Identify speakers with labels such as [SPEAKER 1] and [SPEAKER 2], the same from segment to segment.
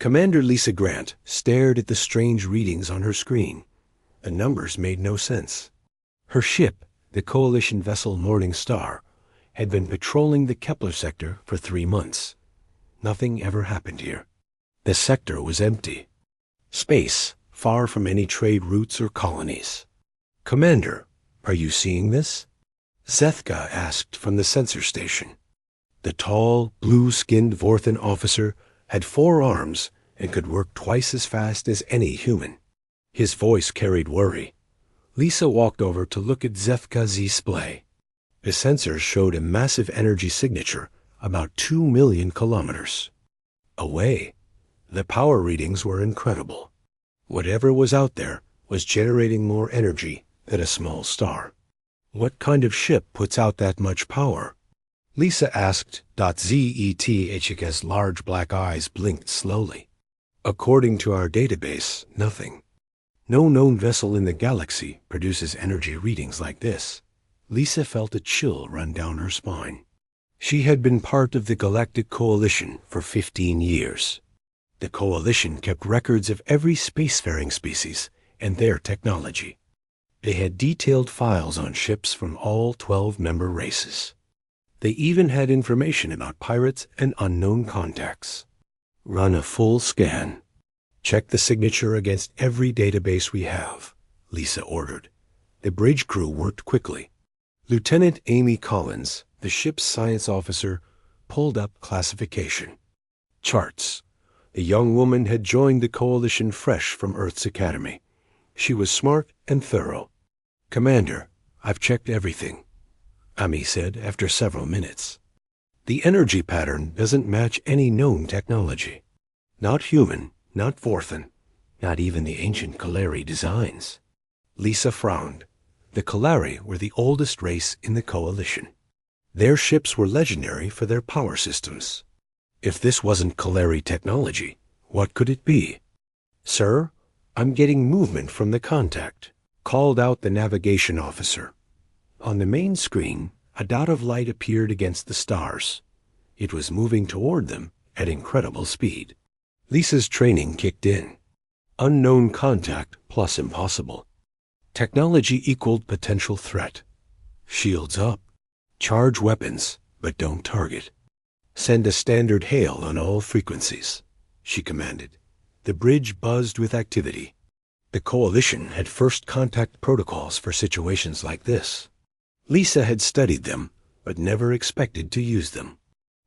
[SPEAKER 1] Commander Lisa Grant stared at the strange readings on her screen. The numbers made no sense. Her ship, the Coalition vessel Morning Star, had been patrolling the Kepler sector for 3 months. Nothing ever happened here. The sector was empty. Space, far from any trade routes or colonies. "Commander, are you seeing this?" Zethka asked from the sensor station. The tall, blue-skinned Vorthan officer had 4 arms and could work twice as fast as any human. His voice carried worry. Lisa walked over to look at Zethka's display. The sensors showed a massive energy signature about 2 million kilometers away. The power readings were incredible. Whatever was out there was generating more energy than a small star. What kind of ship puts out that much power? Lisa asked. Zethka's large black eyes blinked slowly. According to our database, nothing. No known vessel in the galaxy produces energy readings like this. Lisa felt a chill run down her spine. She had been part of the Galactic Coalition for 15 years. The Coalition kept records of every spacefaring species and their technology. They had detailed files on ships from all 12 member races. They even had information about pirates and unknown contacts. "Run a full scan. Check the signature against every database we have," Lisa ordered. The bridge crew worked quickly. Lieutenant Amy Collins, the ship's science officer, pulled up classification charts. The young woman had joined the Coalition fresh from Earth's Academy. She was smart and thorough. "Commander, I've checked everything," Amy said after several minutes. "The energy pattern doesn't match any known technology. Not human, not Vorthan, not even the ancient Kalari designs." Lisa frowned. The Kalari were the oldest race in the Coalition. Their ships were legendary for their power systems. If this wasn't Kalari technology, what could it be? "Sir, I'm getting movement from the contact," called out the navigation officer. On the main screen, a dot of light appeared against the stars. It was moving toward them at incredible speed. Lisa's training kicked in. Unknown contact plus impossible. Technology equaled potential threat. Shields up. Charge weapons, but don't target. "Send a standard hail on all frequencies," she commanded. The bridge buzzed with activity. The Coalition had first contact protocols for situations like this. Lisa had studied them, but never expected to use them.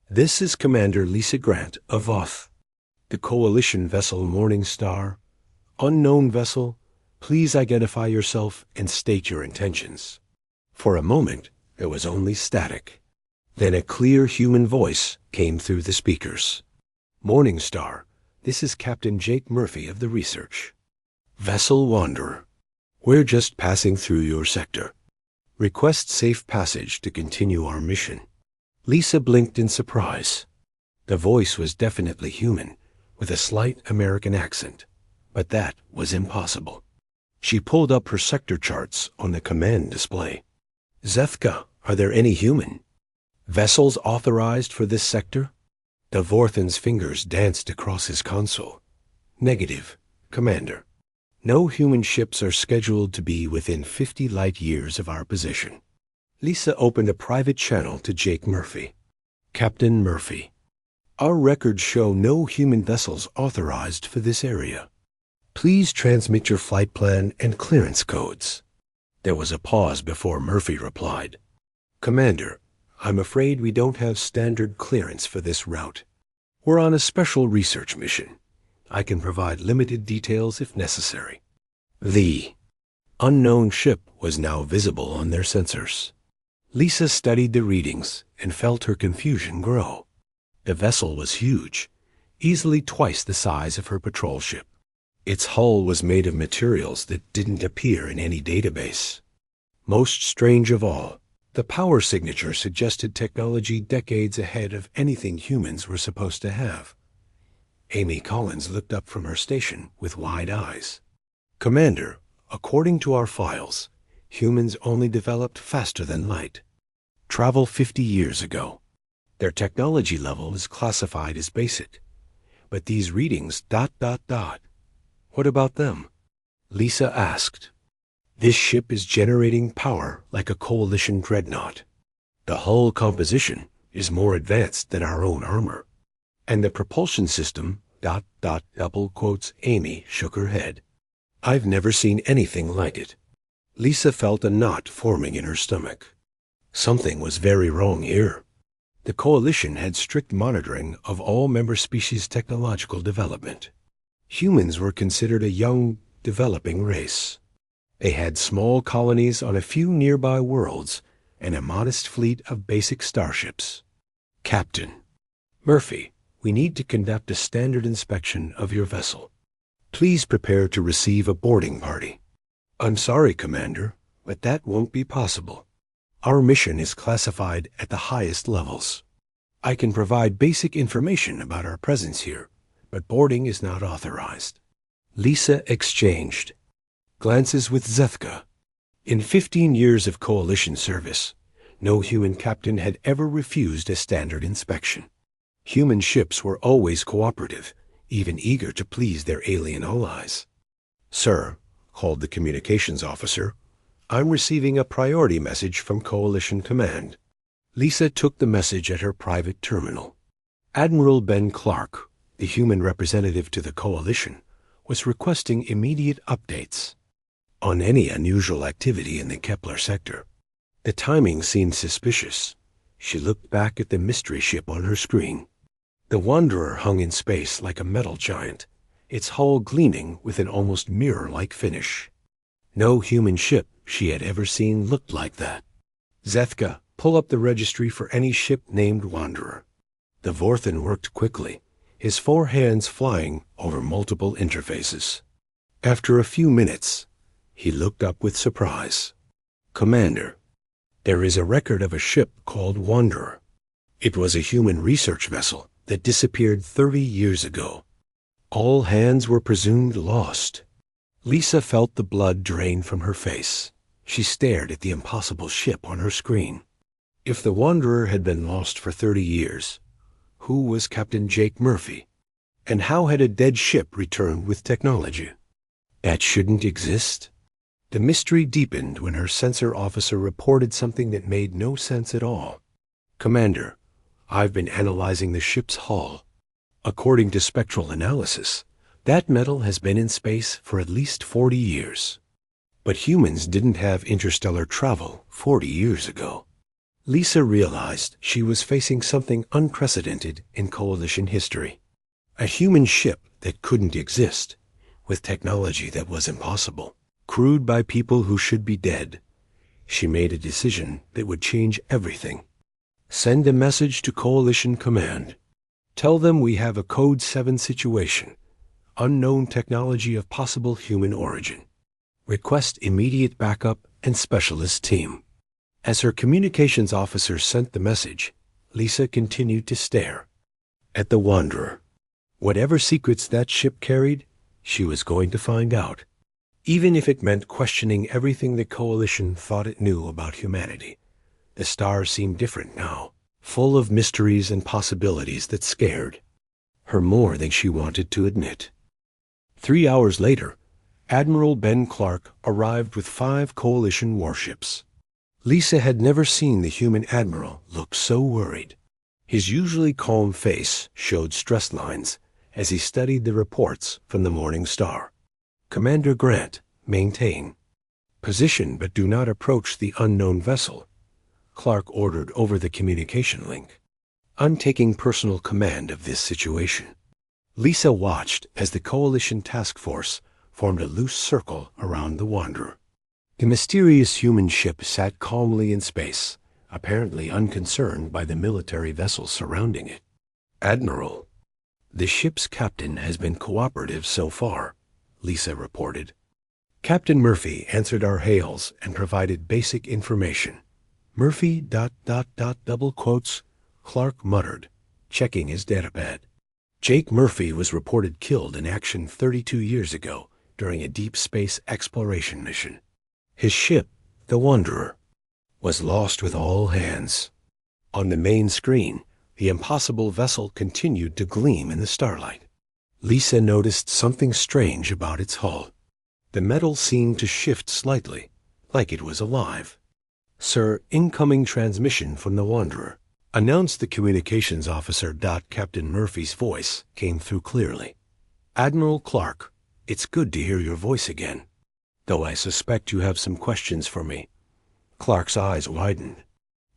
[SPEAKER 1] "This is Commander Lisa Grant of Voth. The Coalition vessel Morning Star. Unknown vessel, please identify yourself and state your intentions." For a moment, there was only static. Then a clear human voice came through the speakers. "Morning Star, this is Captain Jake Murphy of the research. Vessel Wanderer, we're just passing through your sector. Request safe passage to continue our mission." Lisa blinked in surprise. The voice was definitely human, with a slight American accent, but that was impossible. She pulled up her sector charts on the command display. "Zethka, are there any human vessels authorized for this sector?" The Vorthan's fingers danced across his console. "Negative, Commander. No human ships are scheduled to be within 50 light years of our position." Lisa opened a private channel to Jake Murphy. "Captain Murphy, our records show no human vessels authorized for this area. Please transmit your flight plan and clearance codes." There was a pause before Murphy replied. "Commander, I'm afraid we don't have standard clearance for this route. We're on a special research mission. I can provide limited details if necessary." The unknown ship was now visible on their sensors. Lisa studied the readings and felt her confusion grow. The vessel was huge, easily twice the size of her patrol ship. Its hull was made of materials that didn't appear in any database. Most strange of all, the power signature suggested technology decades ahead of anything humans were supposed to have. Amy Collins looked up from her station with wide eyes. "Commander, according to our files, humans only developed faster than light. Travel 50 years ago. Their technology level is classified as basic, But these readings ... What about them? Lisa asked. This ship is generating power like a coalition dreadnought. The hull composition is more advanced than our own armor. And the propulsion system ... Amy shook her head. I've never seen anything like it. Lisa felt a knot forming in her stomach. Something was very wrong here. The coalition had strict monitoring of all member species' technological development. Humans were considered a young, developing race. They had small colonies on a few nearby worlds and a modest fleet of basic starships. Captain Murphy, we need to conduct a standard inspection of your vessel. Please prepare to receive a boarding party. I'm sorry, Commander, but that won't be possible. Our mission is classified at the highest levels. I can provide basic information about our presence here, but boarding is not authorized. Lisa exchanged glances with Zethka. In 15 years of coalition service, no human captain had ever refused a standard inspection. Human ships were always cooperative, even eager to please their alien allies. Sir, called the communications officer, I'm receiving a priority message from Coalition Command. Lisa took the message at her private terminal. Admiral Ben Clark, the human representative to the Coalition, was requesting immediate updates on any unusual activity in the Kepler sector. The timing seemed suspicious. She looked back at the mystery ship on her screen. The Wanderer hung in space like a metal giant, its hull gleaming with an almost mirror-like finish. No human ship she had ever seen looked like that. Zethka, pull up the registry for any ship named Wanderer. The Vorthan worked quickly, his 4 hands flying over multiple interfaces. After a few minutes, he looked up with surprise. Commander, there is a record of a ship called Wanderer. It was a human research vessel that disappeared 30 years ago. All hands were presumed lost. Lisa felt the blood drain from her face. She stared at the impossible ship on her screen. If the Wanderer had been lost for 30 years, who was Captain Jake Murphy? And how had a dead ship returned with technology? That shouldn't exist. The mystery deepened when her sensor officer reported something that made no sense at all. Commander, I've been analyzing the ship's hull. According to spectral analysis, that metal has been in space for at least 40 years. But humans didn't have interstellar travel 40 years ago. Lisa realized she was facing something unprecedented in Coalition history. A human ship that couldn't exist, with technology that was impossible, crewed by people who should be dead. She made a decision that would change everything. Send a message to Coalition Command. Tell them we have a Code 7 situation. Unknown technology of possible human origin. Request immediate backup and specialist team. As her communications officer sent the message, Lisa continued to stare at the Wanderer. Whatever secrets that ship carried, she was going to find out, even if it meant questioning everything the Coalition thought it knew about humanity. The stars seemed different now, full of mysteries and possibilities that scared her more than she wanted to admit. 3 hours later, Admiral Ben Clark arrived with 5 Coalition warships. Lisa had never seen the human admiral look so worried. His usually calm face showed stress lines as he studied the reports from the Morning Star. Commander Grant, maintain. Position but do not approach the unknown vessel, Clark ordered over the communication link. I'm taking personal command of this situation. Lisa watched as the Coalition task force formed a loose circle around the Wanderer. The mysterious human ship sat calmly in space, apparently unconcerned by the military vessels surrounding it. Admiral, the ship's captain has been cooperative so far, Lisa reported. Captain Murphy answered our hails and provided basic information. Murphy ... Clark muttered, checking his datapad. Jake Murphy was reported killed in action 32 years ago during a deep space exploration mission. His ship, the Wanderer, was lost with all hands. On the main screen, the impossible vessel continued to gleam in the starlight. Lisa noticed something strange about its hull. The metal seemed to shift slightly, like it was alive. "Sir, incoming transmission from the Wanderer," announced the communications officer. Captain Murphy's voice came through clearly. "Admiral Clark, it's good to hear your voice again, though I suspect you have some questions for me." Clark's eyes widened.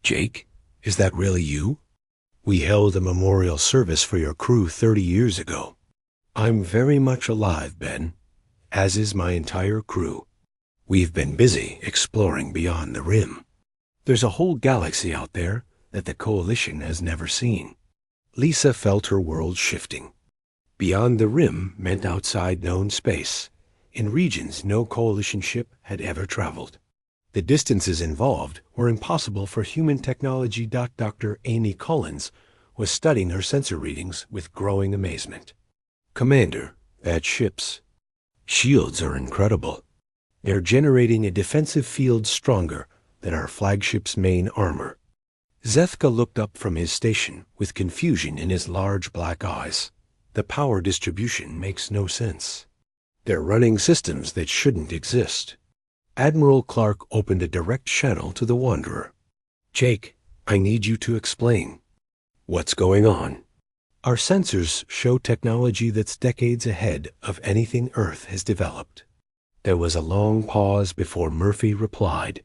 [SPEAKER 1] "Jake, is that really you? We held a memorial service for your crew 30 years ago. I'm very much alive, Ben, as is my entire crew. We've been busy exploring beyond the rim. There's a whole galaxy out there that the Coalition has never seen." Lisa felt her world shifting. Beyond the rim meant outside known space, in regions no Coalition ship had ever traveled. The distances involved were impossible for human technology. Dr. Amy Collins was studying her sensor readings with growing amazement. "Commander, that ship's shields are incredible. They're generating a defensive field stronger than our flagship's main armor." Zethka looked up from his station with confusion in his large black eyes. "The power distribution makes no sense. They're running systems that shouldn't exist." Admiral Clark opened a direct channel to the Wanderer. "Jake, I need you to explain. What's going on?" "Our sensors show technology that's decades ahead of anything Earth has developed." There was a long pause before Murphy replied.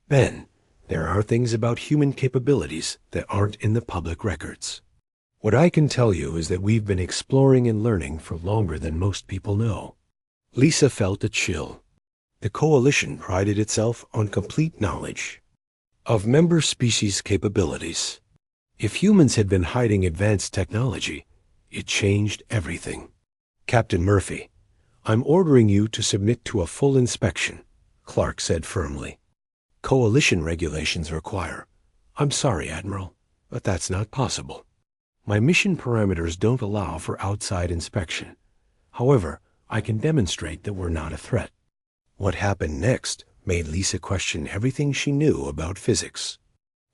[SPEAKER 1] "Ben, there are things about human capabilities that aren't in the public records. What I can tell you is that we've been exploring and learning for longer than most people know." Lisa felt a chill. The Coalition prided itself on complete knowledge of member species' capabilities. If humans had been hiding advanced technology, it changed everything. "Captain Murphy, I'm ordering you to submit to a full inspection," Clark said firmly. "Coalition regulations require." "I'm sorry, Admiral, but that's not possible. My mission parameters don't allow for outside inspection. However, I can demonstrate that we're not a threat." What happened next made Lisa question everything she knew about physics.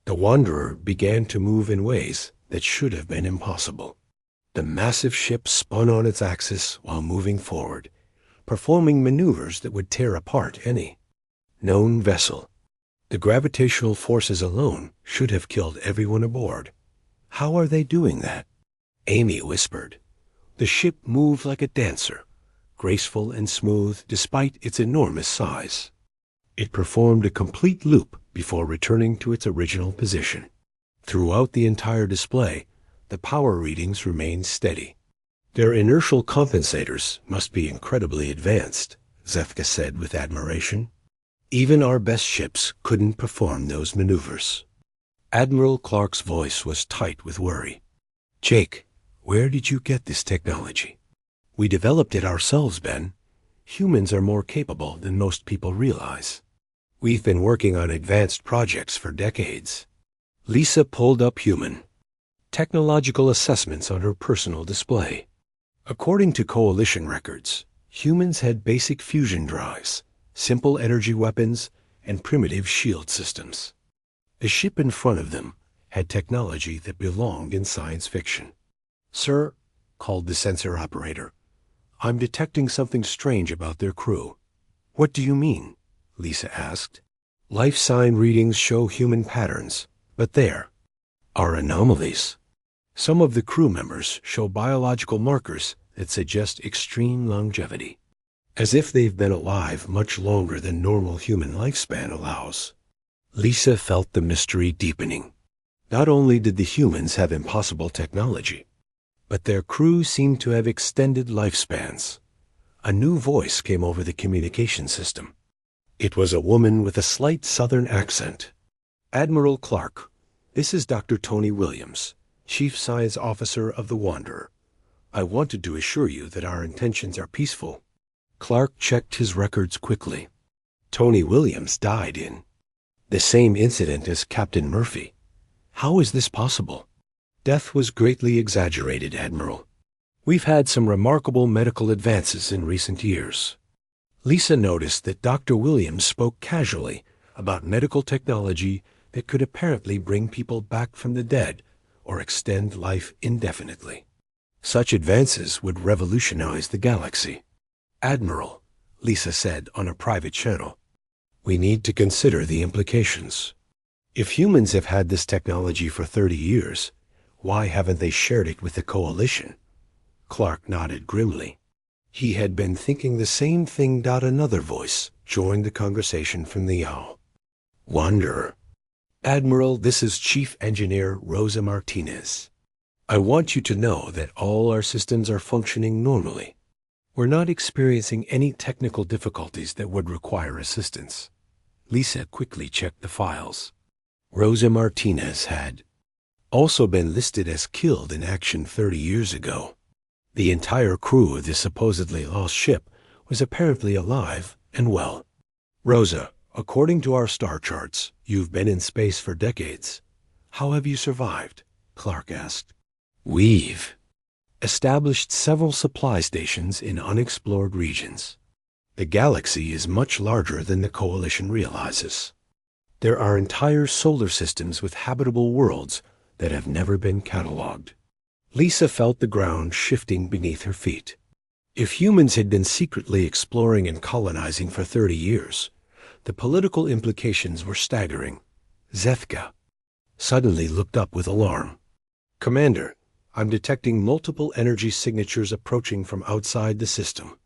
[SPEAKER 1] The Wanderer began to move in ways that should have been impossible. The massive ship spun on its axis while moving forward, performing maneuvers that would tear apart any known vessel. The gravitational forces alone should have killed everyone aboard. "How are they doing that?" Amy whispered. "The ship moved like a dancer, graceful and smooth despite its enormous size. It performed a complete loop before returning to its original position. Throughout the entire display, the power readings remained steady." "Their inertial compensators must be incredibly advanced," Zethka said with admiration. "Even our best ships couldn't perform those maneuvers." Admiral Clark's voice was tight with worry. "Jake, where did you get this technology?" "We developed it ourselves, Ben. Humans are more capable than most people realize. We've been working on advanced projects for decades." Lisa pulled up human technological assessments on her personal display. According to Coalition records, humans had basic fusion drives, simple energy weapons, and primitive shield systems. The ship in front of them had technology that belonged in science fiction. "Sir," called the sensor operator, "I'm detecting something strange about their crew." "What do you mean?" Lisa asked. "Life sign readings show human patterns, but there are anomalies. Some of the crew members show biological markers that suggest extreme longevity, as if they've been alive much longer than normal human lifespan allows." Lisa felt the mystery deepening. Not only did the humans have impossible technology, but their crew seemed to have extended lifespans. A new voice came over the communication system. It was a woman with a slight southern accent. "Admiral Clark, this is Dr. Tony Williams, Chief Science Officer of the Wanderer. I wanted to assure you that our intentions are peaceful." Clark checked his records quickly. Tony Williams died in the same incident as Captain Murphy. How is this possible? "Death was greatly exaggerated, Admiral. We've had some remarkable medical advances in recent years." Lisa noticed that Dr. Williams spoke casually about medical technology that could apparently bring people back from the dead or extend life indefinitely. Such advances would revolutionize the galaxy. Admiral, Lisa said on a private channel, we need to consider the implications. If humans have had this technology for 30 years, why haven't they shared it with the Coalition? Clark nodded grimly. He had been thinking the same thing. Another voice joined the conversation from the yaw. Wanderer. Admiral, this is Chief Engineer Rosa Martinez. I want you to know that all our systems are functioning normally. We're not experiencing any technical difficulties that would require assistance. Lisa quickly checked the files. Rosa Martinez had also been listed as killed in action 30 years ago. The entire crew of this supposedly lost ship was apparently alive and well. Rosa, according to our star charts, you've been in space for decades. How have you survived? Clark asked. We've established several supply stations in unexplored regions. The galaxy is much larger than the Coalition realizes. There are entire solar systems with habitable worlds that have never been catalogued. Lisa felt the ground shifting beneath her feet. If humans had been secretly exploring and colonizing for 30 years, the political implications were staggering. Zethka suddenly looked up with alarm. Commander, I'm detecting multiple energy signatures approaching from outside the system.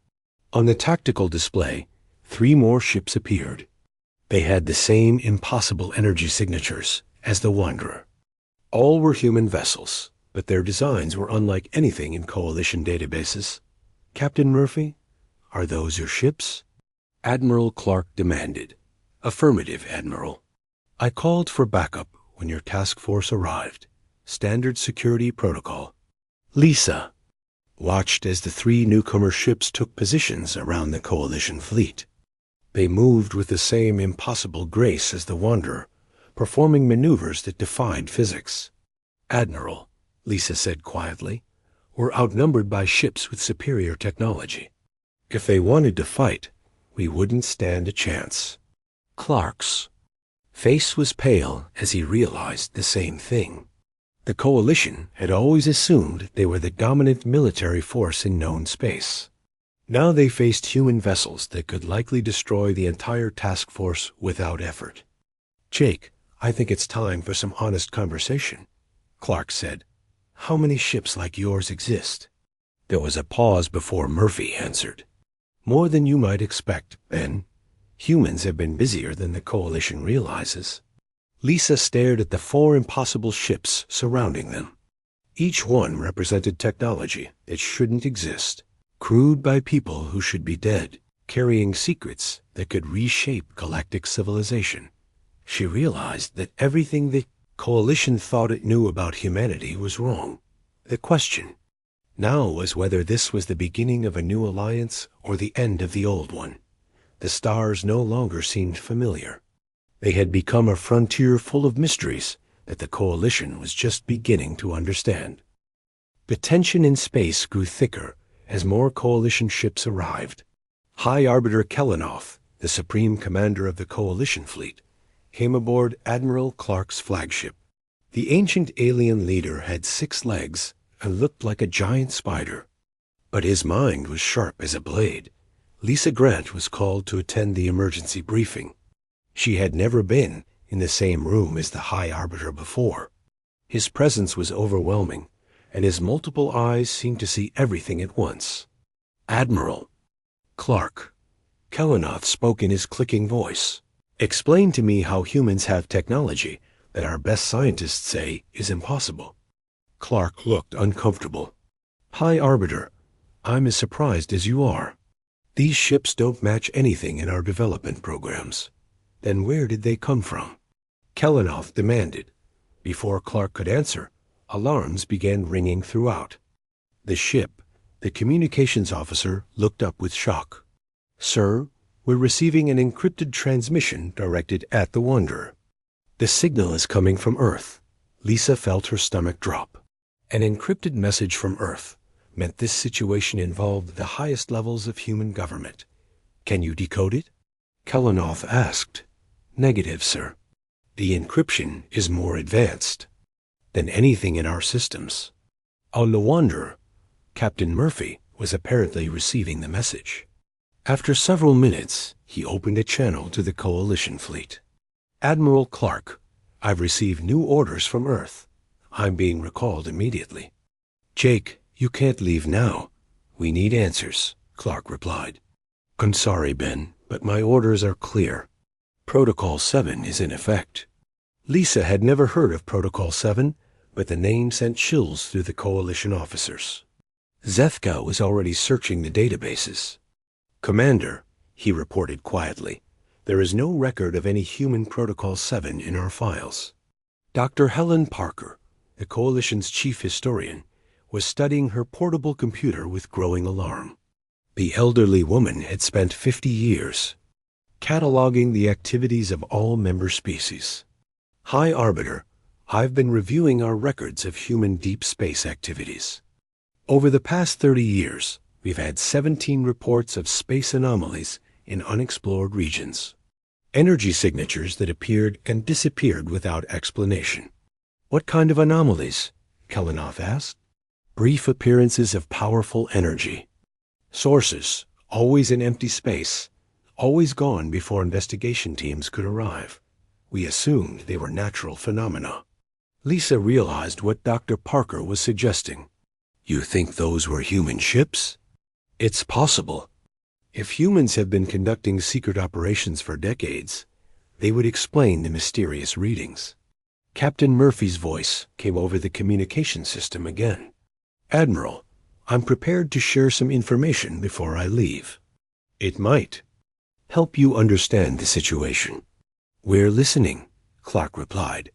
[SPEAKER 1] On the tactical display, 3 more ships appeared. They had the same impossible energy signatures as the Wanderer. All were human vessels, but their designs were unlike anything in Coalition databases. Captain Murphy, are those your ships? Admiral Clark demanded. Affirmative, Admiral. I called for backup when your task force arrived. Standard security protocol. Lisa watched as the 3 newcomer ships took positions around the Coalition fleet. They moved with the same impossible grace as the Wanderer, performing maneuvers that defied physics. Admiral, Lisa said quietly, we're outnumbered by ships with superior technology. If they wanted to fight, we wouldn't stand a chance. Clark's face was pale as he realized the same thing. The Coalition had always assumed they were the dominant military force in known space. Now they faced human vessels that could likely destroy the entire task force without effort. Jake, I think it's time for some honest conversation, Clark said. How many ships like yours exist? There was a pause before Murphy answered. More than you might expect, Ben. Humans have been busier than the Coalition realizes. Lisa stared at the 4 impossible ships surrounding them. Each one represented technology that shouldn't exist, crewed by people who should be dead, carrying secrets that could reshape galactic civilization. She realized that everything the Coalition thought it knew about humanity was wrong. The question now was whether this was the beginning of a new alliance or the end of the old one. The stars no longer seemed familiar. They had become a frontier full of mysteries that the Coalition was just beginning to understand. The tension in space grew thicker as more Coalition ships arrived. High Arbiter Kelenoff, the supreme commander of the Coalition fleet, came aboard Admiral Clark's flagship. The ancient alien leader had 6 legs and looked like a giant spider, but his mind was sharp as a blade. Lisa Grant was called to attend the emergency briefing. She had never been in the same room as the High Arbiter before. His presence was overwhelming, and his multiple eyes seemed to see everything at once. Admiral Clark, Kelenoff spoke in his clicking voice. Explain to me how humans have technology that our best scientists say is impossible. Clark looked uncomfortable. High Arbiter, I'm as surprised as you are. These ships don't match anything in our development programs. Then where did they come from? Kelenoff demanded. Before Clark could answer, alarms began ringing throughout. The ship, the communications officer, looked up with shock. Sir, we're receiving an encrypted transmission directed at the Wanderer. The signal is coming from Earth. Lisa felt her stomach drop. An encrypted message from Earth meant this situation involved the highest levels of human government. Can you decode it? Kelenoff asked. Negative, sir. The encryption is more advanced than anything in our systems. On the Wanderer, Captain Murphy was apparently receiving the message. After several minutes, he opened a channel to the Coalition fleet. "Admiral Clark, I've received new orders from Earth. I'm being recalled immediately." "Jake, you can't leave now. We need answers," Clark replied. "I'm sorry, Ben, but my orders are clear. Protocol 7 is in effect." Lisa had never heard of Protocol 7, but the name sent chills through the Coalition officers. Zethka was already searching the databases. "Commander," he reported quietly, "there is no record of any human Protocol 7 in our files." Dr. Helen Parker, the Coalition's chief historian, was studying her portable computer with growing alarm. The elderly woman had spent 50 years cataloging the activities of all member species. "High Arbiter, I've been reviewing our records of human deep space activities. Over the past 30 years, we've had 17 reports of space anomalies in unexplored regions. Energy signatures that appeared and disappeared without explanation." "What kind of anomalies?" Kelenoff asked. "Brief appearances of powerful energy. Sources, always in empty space, always gone before investigation teams could arrive. We assumed they were natural phenomena." Lisa realized what Dr. Parker was suggesting. "You think those were human ships?" "It's possible. If humans have been conducting secret operations for decades, they would explain the mysterious readings." Captain Murphy's voice came over the communication system again. "Admiral, I'm prepared to share some information before I leave. It might help you understand the situation." "We're listening," Clark replied.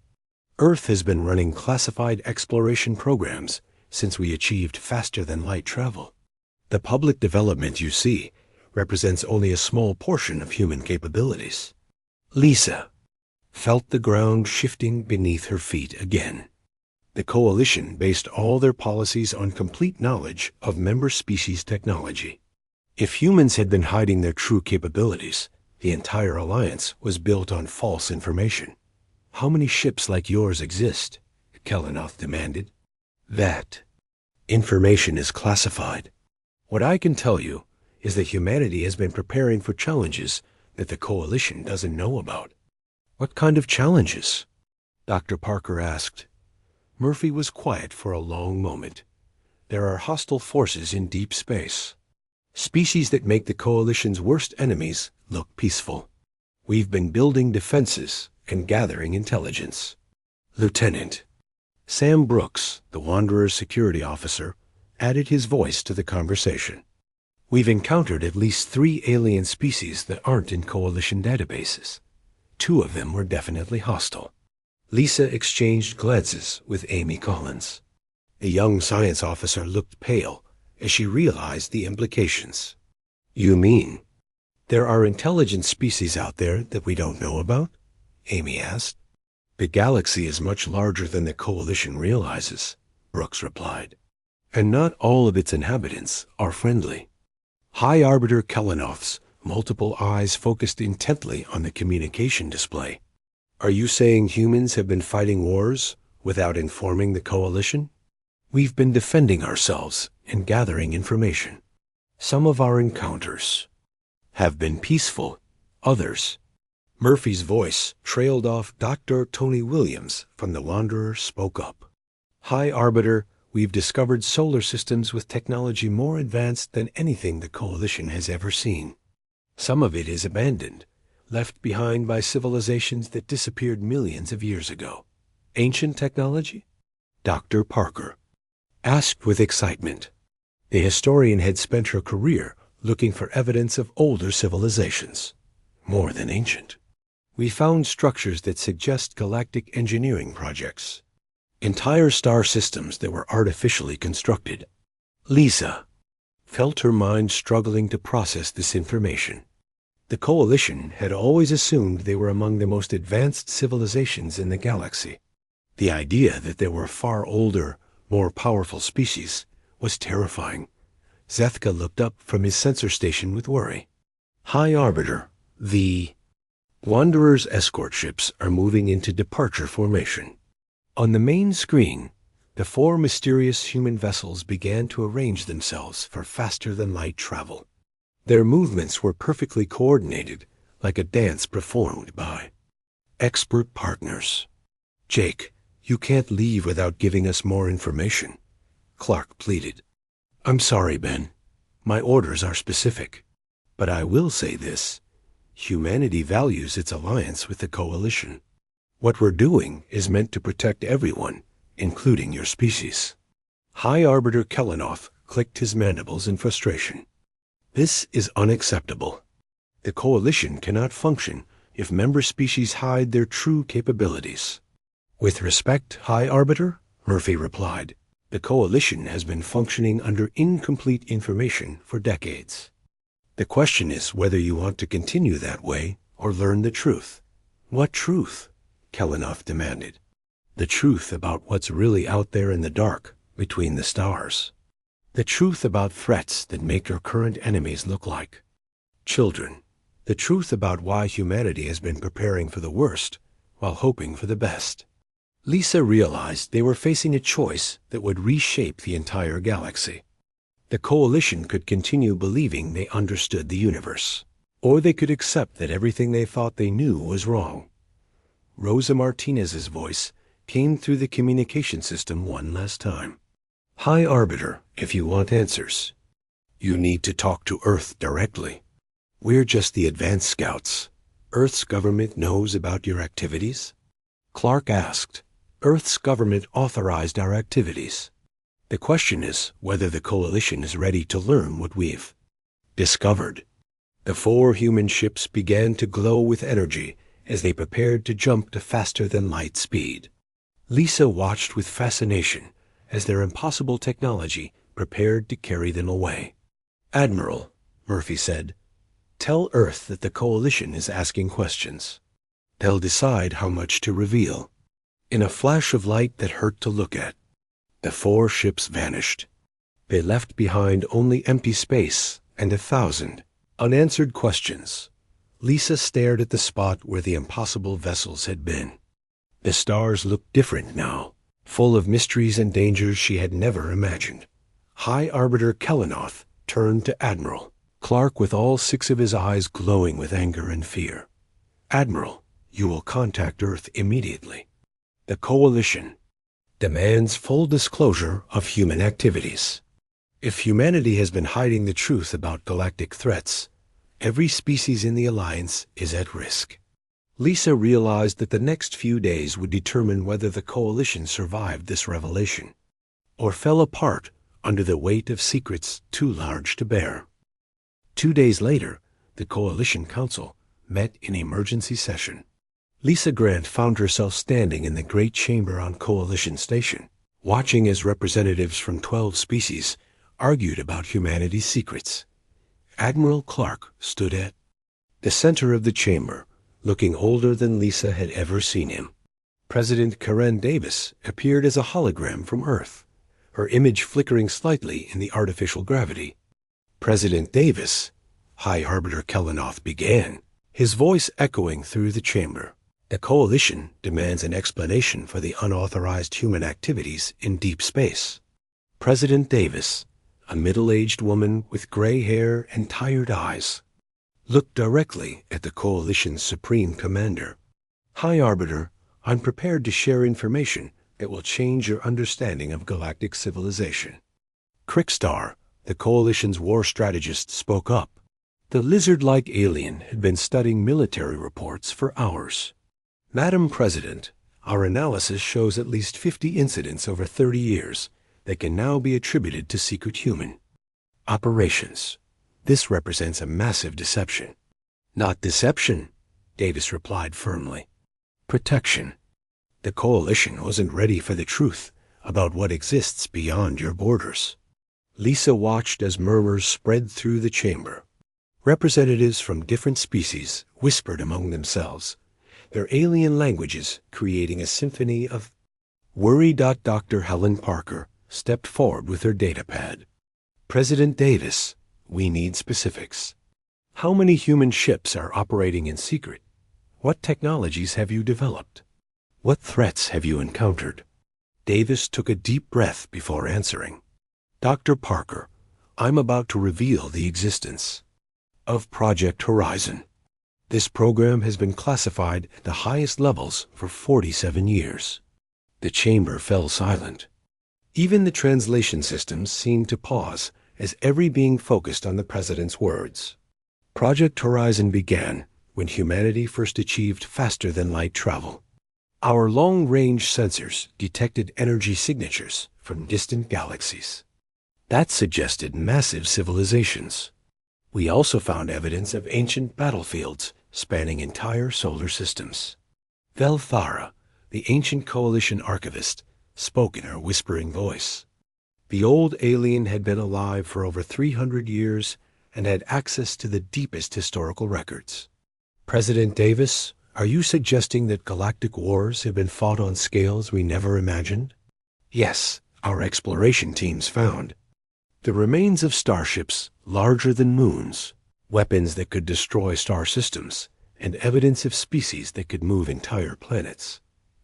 [SPEAKER 1] "Earth has been running classified exploration programs since we achieved faster-than-light travel. The public development you see represents only a small portion of human capabilities." Lisa felt the ground shifting beneath her feet again. The Coalition based all their policies on complete knowledge of member species technology. If humans had been hiding their true capabilities, the entire alliance was built on false information. "How many ships like yours exist?" Kelenoff demanded. "That information is classified. What I can tell you is that humanity has been preparing for challenges that the Coalition doesn't know about." "What kind of challenges?" Dr. Parker asked. Murphy was quiet for a long moment. "There are hostile forces in deep space. Species that make the Coalition's worst enemies look peaceful. We've been building defenses and gathering intelligence." Lieutenant Sam Brooks, the Wanderer's security officer, added his voice to the conversation. "We've encountered at least 3 alien species that aren't in Coalition databases. 2 of them were definitely hostile." Lisa exchanged glances with Amy Collins. The young science officer looked pale as she realized the implications. "You mean there are intelligent species out there that we don't know about?" Amy asked. "The galaxy is much larger than the Coalition realizes," Brooks replied. "And not all of its inhabitants are friendly." High Arbiter Kelenoff's multiple eyes focused intently on the communication display. "Are you saying humans have been fighting wars without informing the Coalition?" "We've been defending ourselves and gathering information. Some of our encounters have been peaceful, others." Murphy's voice trailed off. Dr. Tony Williams from the Wanderer spoke up. "High Arbiter, we've discovered solar systems with technology more advanced than anything the Coalition has ever seen. Some of it is abandoned, left behind by civilizations that disappeared millions of years ago." "Ancient technology?" Dr. Parker asked with excitement. The historian had spent her career looking for evidence of older civilizations. "More than ancient. We found structures that suggest galactic engineering projects. Entire star systems that were artificially constructed." Lisa felt her mind struggling to process this information. The Coalition had always assumed they were among the most advanced civilizations in the galaxy. The idea that there were far older, more powerful species was terrifying. Zethka looked up from his sensor station with worry. "High Arbiter, the Wanderer's escort ships are moving into departure formation." On the main screen, The four mysterious human vessels began to arrange themselves for faster-than-light travel. Their movements were perfectly coordinated, like a dance performed by expert partners. "Jake, you can't leave without giving us more information," Clark pleaded. "I'm sorry, Ben. My orders are specific. But I will say this. Humanity values its alliance with the Coalition. What we're doing is meant to protect everyone, including your species." High Arbiter Kellanoff clicked his mandibles in frustration. "This is unacceptable. The Coalition cannot function if member species hide their true capabilities." "With respect, High Arbiter," Murphy replied, "the Coalition has been functioning under incomplete information for decades. The question is whether you want to continue that way or learn the truth." "What truth?" Kellanoff demanded. "The truth about what's really out there in the dark, between the stars. The truth about threats that make your current enemies look like children. The truth about why humanity has been preparing for the worst while hoping for the best." Lisa realized they were facing a choice that would reshape the entire galaxy. The Coalition could continue believing they understood the universe, or they could accept that everything they thought they knew was wrong. Rosa Martinez's voice came through the communication system one last time. "High Arbiter, if you want answers, you need to talk to Earth directly. We're just the advanced scouts. Earth's government knows about your activities?" Clark asked. "Earth's government authorized our activities. The question is whether the Coalition is ready to learn what we've discovered." The four human ships began to glow with energy as they prepared to jump to faster-than-light speed. Lisa watched with fascination as their impossible technology prepared to carry them away. "Admiral," Murphy said, "tell Earth that the Coalition is asking questions. They'll decide how much to reveal." In a flash of light that hurt to look at, the four ships vanished. They left behind only empty space and 1,000 unanswered questions. Lisa stared at the spot where the impossible vessels had been. The stars looked different now, full of mysteries and dangers she had never imagined. High Arbiter Kellanoff turned to Admiral Clark with all 6 of his eyes glowing with anger and fear. "Admiral, you will contact Earth immediately. The Coalition demands full disclosure of human activities. If humanity has been hiding the truth about galactic threats, every species in the Alliance is at risk." Lisa realized that the next few days would determine whether the Coalition survived this revelation, or fell apart under the weight of secrets too large to bear. 2 days later, the Coalition Council met in emergency session. Lisa Grant found herself standing in the great chamber on Coalition Station, watching as representatives from 12 species argued about humanity's secrets. Admiral Clark stood at the center of the chamber, looking older than Lisa had ever seen him. President Karen Davis appeared as a hologram from Earth, her image flickering slightly in the artificial gravity. "President Davis," High Arbiter Kellanoff began, his voice echoing through the chamber, "the Coalition demands an explanation for the unauthorized human activities in deep space." President Davis, a middle-aged woman with gray hair and tired eyes, looked directly at the Coalition's Supreme Commander. "High Arbiter, I'm prepared to share information that will change your understanding of galactic civilization." Crickstar, the Coalition's war strategist, spoke up. The lizard-like alien had been studying military reports for hours. "Madam President, our analysis shows at least 50 incidents over 30 years that can now be attributed to secret human operations. This represents a massive deception." "Not deception," Davis replied firmly. "Protection. The Coalition wasn't ready for the truth about what exists beyond your borders." Lisa watched as murmurs spread through the chamber. Representatives from different species whispered among themselves, their alien languages creating a symphony of worry. Dr. Helen Parker stepped forward with her datapad. "President Davis, we need specifics. How many human ships are operating in secret? What technologies have you developed? What threats have you encountered?" Davis took a deep breath before answering. Dr. Parker, I'm about to reveal the existence of Project Horizon. This program has been classified at the highest levels for 47 years. The chamber fell silent. Even the translation systems seemed to pause as every being focused on the president's words. Project Horizon began when humanity first achieved faster-than-light travel. Our long-range sensors detected energy signatures from distant galaxies. That suggested massive civilizations. We also found evidence of ancient battlefields spanning entire solar systems. Velthara, the ancient coalition archivist, spoke in her whispering voice. The old alien had been alive for over 300 years and had access to the deepest historical records. President Davis, are you suggesting that galactic wars have been fought on scales we never imagined? Yes, our exploration teams found the remains of starships larger than moons, weapons that could destroy star systems, and evidence of species that could move entire planets.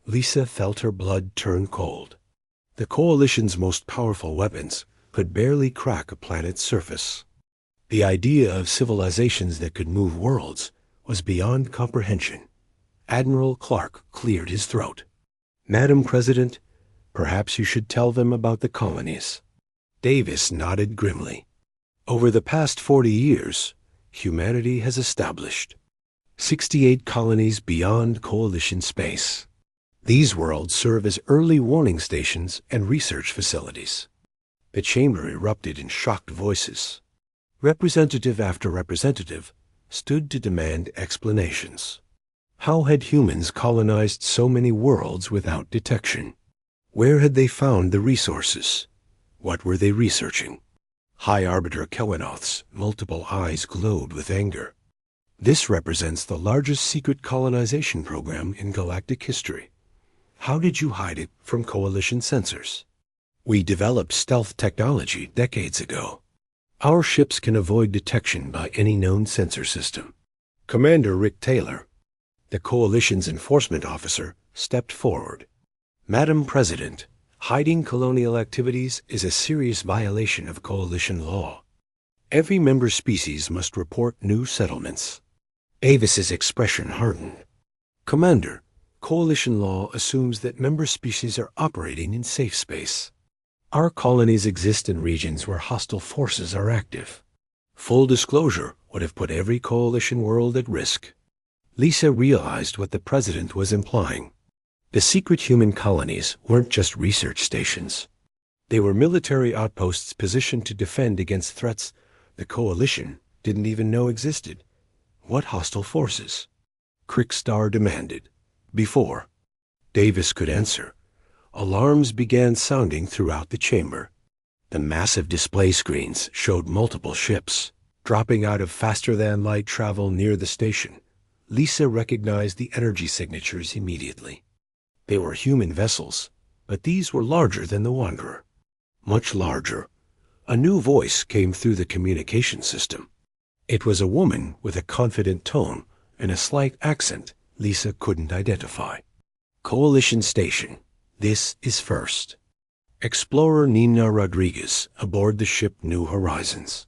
[SPEAKER 1] Lisa felt her blood turn cold. The Coalition's most powerful weapons could barely crack a planet's surface. The idea of civilizations that could move worlds was beyond comprehension. Admiral Clark cleared his throat. Madam President, perhaps you should tell them about the colonies. Davis nodded grimly. Over the past 40 years, humanity has established 68 colonies beyond Coalition space. These worlds serve as early warning stations and research facilities. The chamber erupted in shocked voices. Representative after representative stood to demand explanations. How had humans colonized so many worlds without detection? Where had they found the resources? What were they researching? High Arbiter Kelwinoth's multiple eyes glowed with anger. This represents the largest secret colonization program in galactic history. How did you hide it from Coalition sensors? We developed stealth technology decades ago. Our ships can avoid detection by any known sensor system. Commander Rick Taylor, the Coalition's enforcement officer, stepped forward. Madam President, hiding colonial activities is a serious violation of Coalition law. Every member species must report new settlements. Avis's expression hardened. Commander, Coalition law assumes that member species are operating in safe space. Our colonies exist in regions where hostile forces are active. Full disclosure would have put every Coalition world at risk. Lisa realized what the president was implying. The secret human colonies weren't just research stations. They were military outposts positioned to defend against threats the Coalition didn't even know existed. What hostile forces? Crickstar demanded. Before Davis could answer, alarms began sounding throughout the chamber. The massive display screens showed multiple ships dropping out of faster-than-light travel near the station. Lisa recognized the energy signatures immediately. They were human vessels, but these were larger than the Wanderer. Much larger. A new voice came through the communication system. It was a woman with a confident tone and a slight accent Lisa couldn't identify. Coalition Station. This is first. Explorer Nina Rodriguez aboard the ship New Horizons.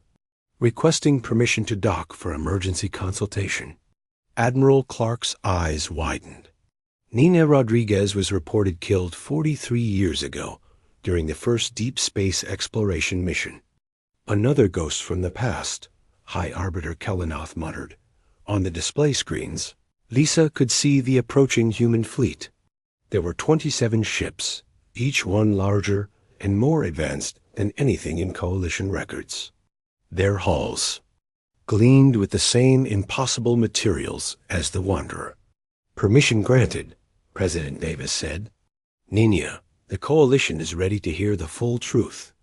[SPEAKER 1] Requesting permission to dock for emergency consultation. Admiral Clark's eyes widened. Nina Rodriguez was reported killed 43 years ago during the first deep space exploration mission. Another ghost from the past, High Arbiter Kelwinoth muttered. On the display screens, Lisa could see the approaching human fleet. There were 27 ships, each one larger and more advanced than anything in Coalition records. Their hulls gleamed with the same impossible materials as the Wanderer. Permission granted, President Davis said. Nina, the Coalition is ready to hear the full truth.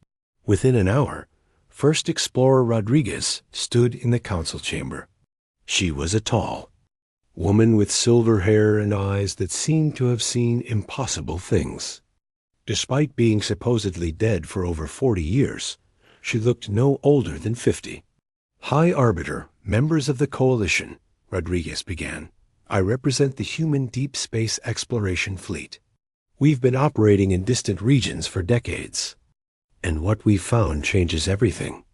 [SPEAKER 1] Within an hour, First Explorer Rodriguez stood in the council chamber. She was a tall woman with silver hair and eyes that seemed to have seen impossible things. Despite being supposedly dead for over 40 years, she looked no older than 50. High Arbiter, members of the Coalition, Rodriguez began. I represent the human deep space exploration fleet. We've been operating in distant regions for decades, and what we've found changes everything.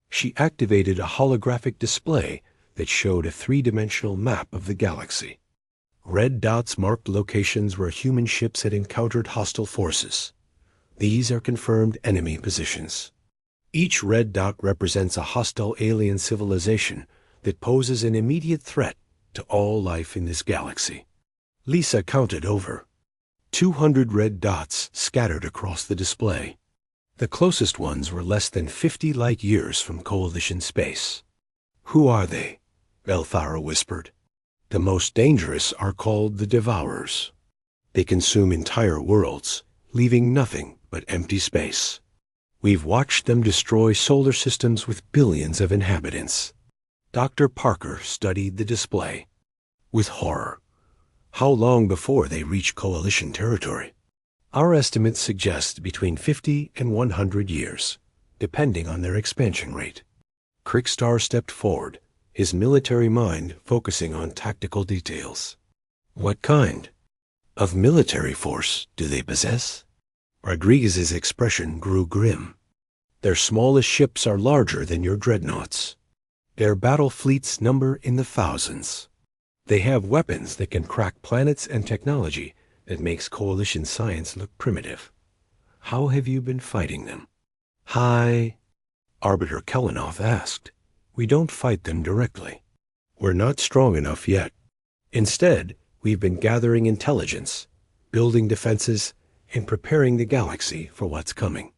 [SPEAKER 1] She activated a holographic display that showed a three-dimensional map of the galaxy. Red dots marked locations where human ships had encountered hostile forces. These are confirmed enemy positions. Each red dot represents a hostile alien civilization that poses an immediate threat to all life in this galaxy. Lisa counted over 200 red dots scattered across the display. The closest ones were less than 50 light years from Coalition space. "Who are they?" Belthara whispered. "The most dangerous are called the Devourers. They consume entire worlds, leaving nothing but empty space. We've watched them destroy solar systems with billions of inhabitants." Dr. Parker studied the display with horror. "How long before they reach Coalition territory?" "Our estimates suggest between 50 and 100 years, depending on their expansion rate." Crickstar stepped forward, his military mind focusing on tactical details. "What kind of military force do they possess?" Rodriguez's expression grew grim. "Their smallest ships are larger than your dreadnoughts. Their battle fleets number in the thousands. They have weapons that can crack planets and technology that makes Coalition science look primitive. How have you been fighting them?" "High Arbiter Kelenoff asked. "We don't fight them directly. We're not strong enough yet. Instead, we've been gathering intelligence, building defenses, and preparing the galaxy for what's coming."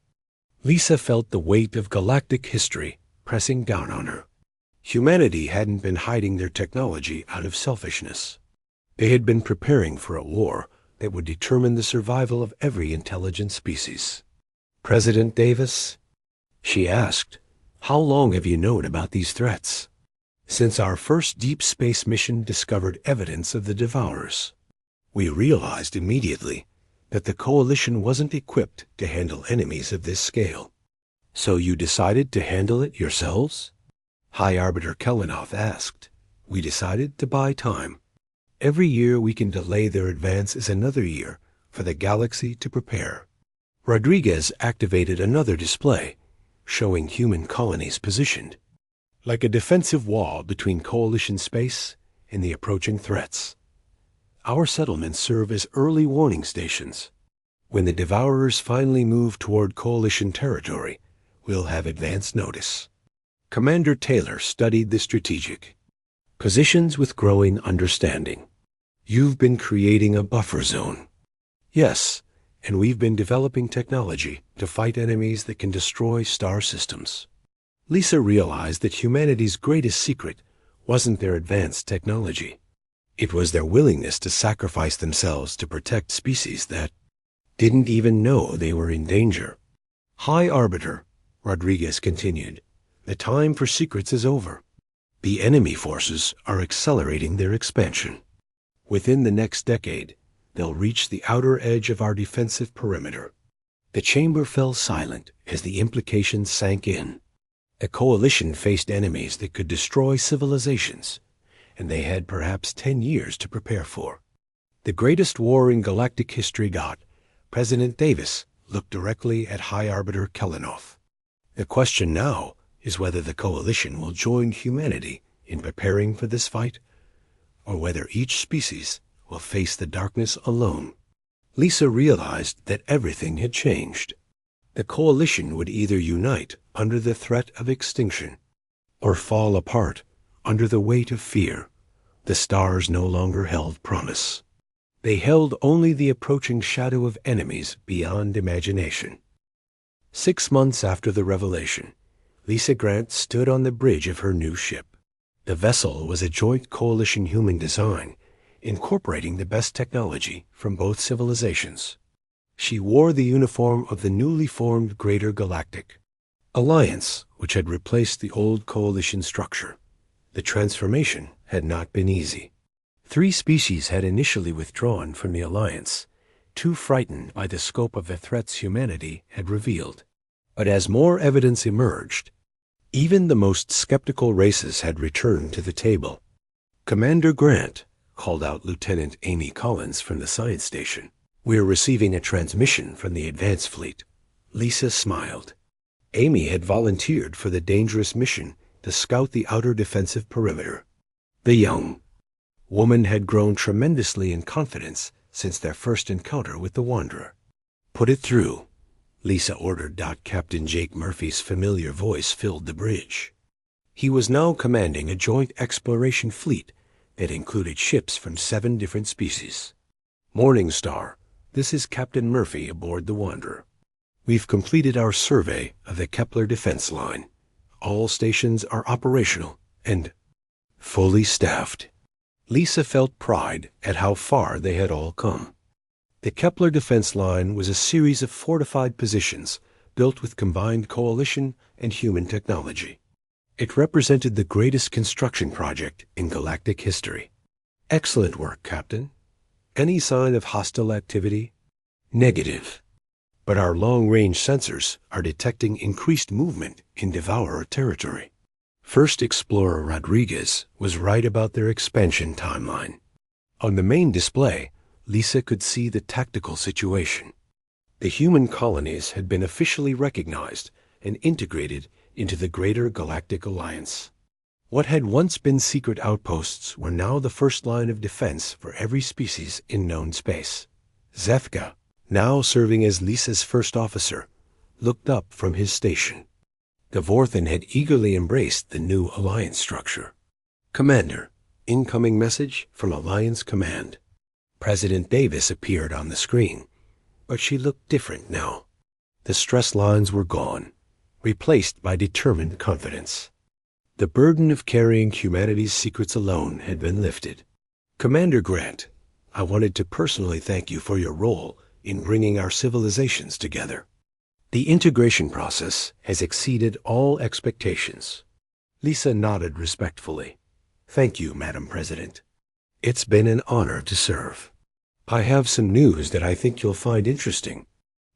[SPEAKER 1] Lisa felt the weight of galactic history pressing down on her. Humanity hadn't been hiding their technology out of selfishness. They had been preparing for a war that would determine the survival of every intelligent species. "President Davis?" she asked, "how long have you known about these threats?" "Since our first deep space mission discovered evidence of the Devourers. We realized immediately that the Coalition wasn't equipped to handle enemies of this scale." "So you decided to handle it yourselves?" High Arbiter Kelenoff asked. "We decided to buy time. Every year we can delay their advance is another year for the galaxy to prepare." Rodriguez activated another display, showing human colonies positioned like a defensive wall between Coalition space and the approaching threats. "Our settlements serve as early warning stations. When the Devourers finally move toward Coalition territory, we'll have advance notice." Commander Taylor studied the strategic positions with growing understanding. "You've been creating a buffer zone." "Yes, and we've been developing technology to fight enemies that can destroy star systems." Lisa realized that humanity's greatest secret wasn't their advanced technology. It was their willingness to sacrifice themselves to protect species that didn't even know they were in danger. "High Arbiter," Rodriguez continued, "the time for secrets is over. The enemy forces are accelerating their expansion. Within the next decade, they'll reach the outer edge of our defensive perimeter." The chamber fell silent as the implications sank in. A Coalition faced enemies that could destroy civilizations, and they had perhaps 10 years to prepare for. The greatest war in galactic history got. President Davis looked directly at High Arbiter Kelenoff. "The question now is whether the Coalition will join humanity in preparing for this fight, or whether each species will face the darkness alone." Lisa realized that everything had changed. The Coalition would either unite under the threat of extinction, or fall apart under the weight of fear. The stars no longer held promise. They held only the approaching shadow of enemies beyond imagination. 6 months after the revelation, Lisa Grant stood on the bridge of her new ship. The vessel was a joint Coalition human design, incorporating the best technology from both civilizations. She wore the uniform of the newly formed Greater Galactic Alliance, which had replaced the old Coalition structure. The transformation had not been easy. 3 species had initially withdrawn from the Alliance, too frightened by the scope of the threats humanity had revealed. But as more evidence emerged, even the most skeptical races had returned to the table. "Commander Grant," called out Lieutenant Amy Collins from the science station, We're receiving a transmission from the advance fleet. Lisa smiled. Amy had volunteered for the dangerous mission to scout the outer defensive perimeter. The young woman had grown tremendously in confidence since their first encounter with the Wanderer. "Put it through," Lisa ordered. Captain Jake Murphy's familiar voice filled the bridge. He was now commanding a joint exploration fleet that included ships from 7 different species. "Morning Star, this is Captain Murphy aboard the Wanderer. We've completed our survey of the Kepler defense line. All stations are operational and fully staffed." Lisa felt pride at how far they had all come. The Kepler defense line was a series of fortified positions built with combined coalition and human technology. It represented the greatest construction project in galactic history. "Excellent work, Captain. Any sign of hostile activity?" "Negative. But our long-range sensors are detecting increased movement in Devourer territory." First Explorer Rodriguez was right about their expansion timeline. On the main display, Lisa could see the tactical situation. The human colonies had been officially recognized and integrated into the greater Galactic Alliance. What had once been secret outposts were now the first line of defense for every species in known space. Zefka, now serving as Lisa's first officer, looked up from his station. Gavorthan had eagerly embraced the new Alliance structure. "Commander, incoming message from Alliance Command." President Davis appeared on the screen, but she looked different now. The stress lines were gone, replaced by determined confidence. The burden of carrying humanity's secrets alone had been lifted. "Commander Grant, I wanted to personally thank you for your role in bringing our civilizations together. The integration process has exceeded all expectations." Lisa nodded respectfully. "Thank you, Madam President. It's been an honor to serve. I have some news that I think you'll find interesting.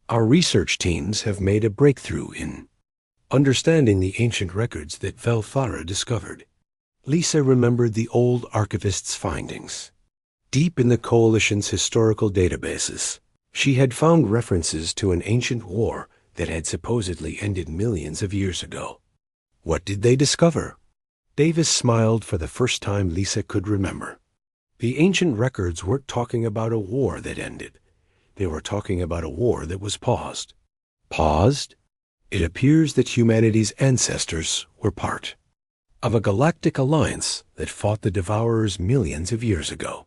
[SPEAKER 1] Our research teams have made a breakthrough in understanding the ancient records that Velfara discovered." Lisa remembered the old archivist's findings. Deep in the Coalition's historical databases, she had found references to an ancient war that had supposedly ended millions of years ago. What did they discover? Davis smiled for the first time Lisa could remember. The ancient records weren't talking about a war that ended. They were talking about a war that was paused. Paused? It appears that humanity's ancestors were part of a galactic alliance that fought the Devourers millions of years ago.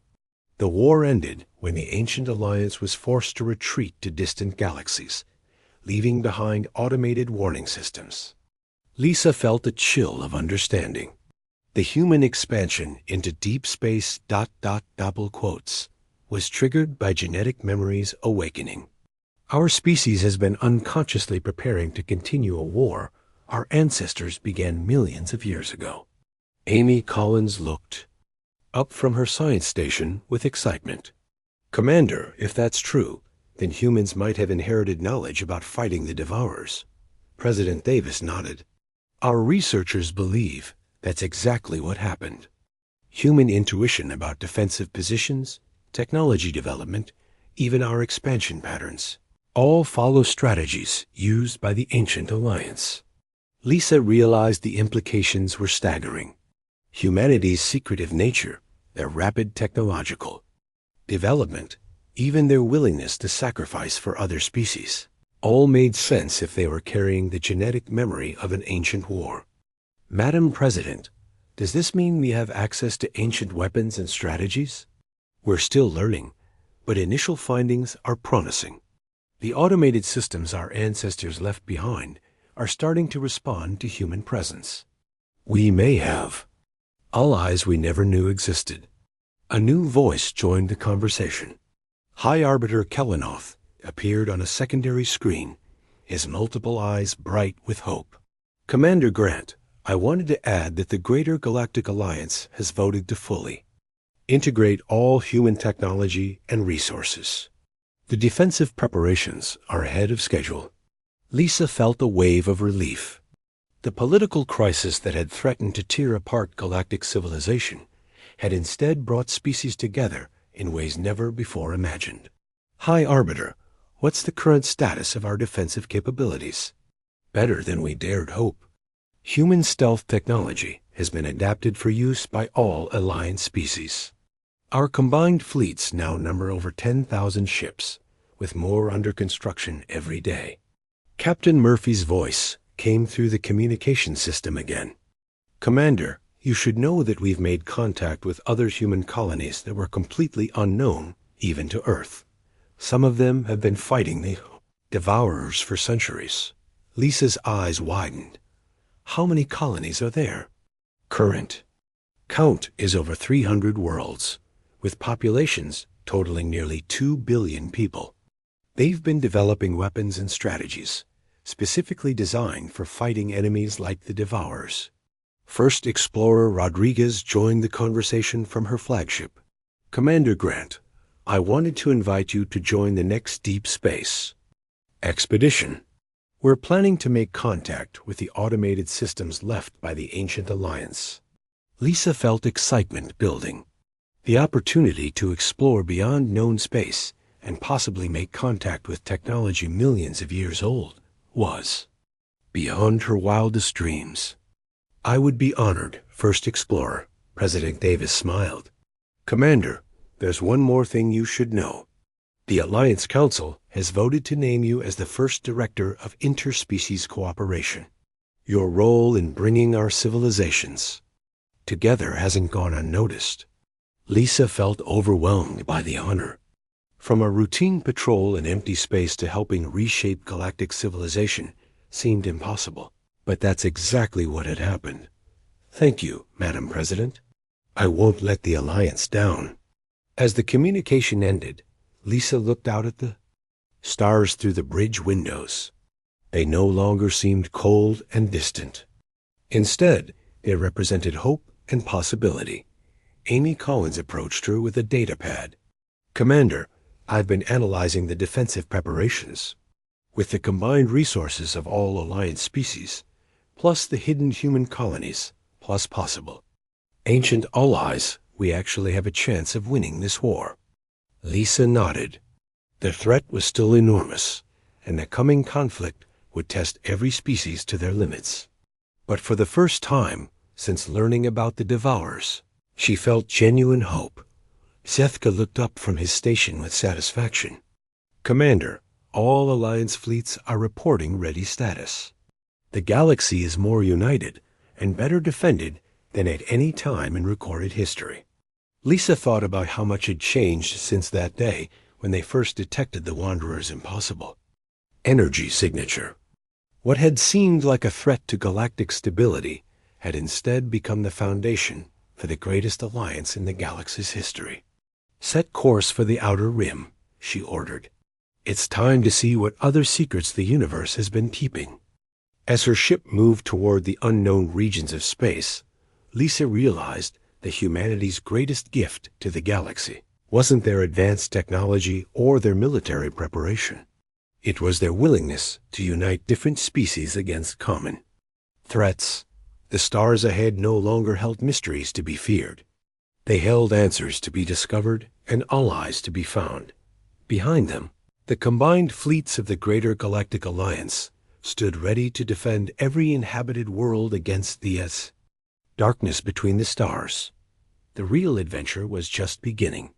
[SPEAKER 1] The war ended when the ancient alliance was forced to retreat to distant galaxies, leaving behind automated warning systems. Lisa felt a chill of understanding. The human expansion into deep space ... was triggered by genetic memories awakening. Our species has been unconsciously preparing to continue a war our ancestors began millions of years ago. Amy Collins looked up from her science station with excitement. "Commander, if that's true, then humans might have inherited knowledge about fighting the Devourers." President Davis nodded. "Our researchers believe that's exactly what happened. Human intuition about defensive positions, technology development, even our expansion patterns, all follow strategies used by the ancient alliance." Lisa realized the implications were staggering. Humanity's secretive nature, their rapid technological development, even their willingness to sacrifice for other species, all made sense if they were carrying the genetic memory of an ancient war. "Madam President, does this mean we have access to ancient weapons and strategies?" "We're still learning, but initial findings are promising. The automated systems our ancestors left behind are starting to respond to human presence. We may have allies we never knew existed." A new voice joined the conversation. High Arbiter Kellenoth appeared on a secondary screen, his multiple eyes bright with hope. "Commander Grant, I wanted to add that the Greater Galactic Alliance has voted to fully integrate all human technology and resources. The defensive preparations are ahead of schedule." Lisa felt a wave of relief. The political crisis that had threatened to tear apart galactic civilization had instead brought species together in ways never before imagined. High Arbiter, what's the current status of our defensive capabilities? Better than we dared hope. Human stealth technology has been adapted for use by all Alliance species. Our combined fleets now number over 10,000 ships, with more under construction every day. Captain Murphy's voice came through the communication system again. Commander, you should know that we've made contact with other human colonies that were completely unknown, even to Earth. Some of them have been fighting the Devourers for centuries. Lisa's eyes widened. How many colonies are there? Current count is over 300 worlds, with populations totaling nearly 2 billion people. They've been developing weapons and strategies, specifically designed for fighting enemies like the Devourers. First Explorer Rodriguez joined the conversation from her flagship. Commander Grant, I wanted to invite you to join the next deep space expedition. We're planning to make contact with the automated systems left by the ancient Alliance. Lisa felt excitement building. The opportunity to explore beyond known space and possibly make contact with technology millions of years old was beyond her wildest dreams. I would be honored, First Explorer, President Davis smiled. Commander, there's one more thing you should know. The Alliance Council has voted to name you as the first Director of Interspecies Cooperation. Your role in bringing our civilizations together hasn't gone unnoticed. Lisa felt overwhelmed by the honor. From a routine patrol in empty space to helping reshape galactic civilization seemed impossible, but that's exactly what had happened. Thank you, Madam President. I won't let the Alliance down. As the communication ended, Lisa looked out at the stars through the bridge windows. They no longer seemed cold and distant. Instead, they represented hope and possibility. Amy Collins approached her with a data pad. Commander, I've been analyzing the defensive preparations. With the combined resources of all Alliance species, plus the hidden human colonies, plus possible ancient allies, we actually have a chance of winning this war. Lisa nodded. The threat was still enormous, and the coming conflict would test every species to their limits. But for the first time since learning about the Devourers, she felt genuine hope. Sethka looked up from his station with satisfaction. Commander, all Alliance fleets are reporting ready status. The galaxy is more united and better defended than at any time in recorded history. Lisa thought about how much had changed since that day when they first detected the Wanderer's impossible energy signature. What had seemed like a threat to galactic stability had instead become the foundation for the greatest alliance in the galaxy's history. Set course for the outer rim, she ordered. It's time to see what other secrets the universe has been keeping. As her ship moved toward the unknown regions of space, Lisa realized that humanity's greatest gift to the galaxy wasn't their advanced technology or their military preparation. It was their willingness to unite different species against common threats. The stars ahead no longer held mysteries to be feared. They held answers to be discovered and allies to be found. Behind them, the combined fleets of the Greater Galactic Alliance stood ready to defend every inhabited world against the darkness between the stars. The real adventure was just beginning.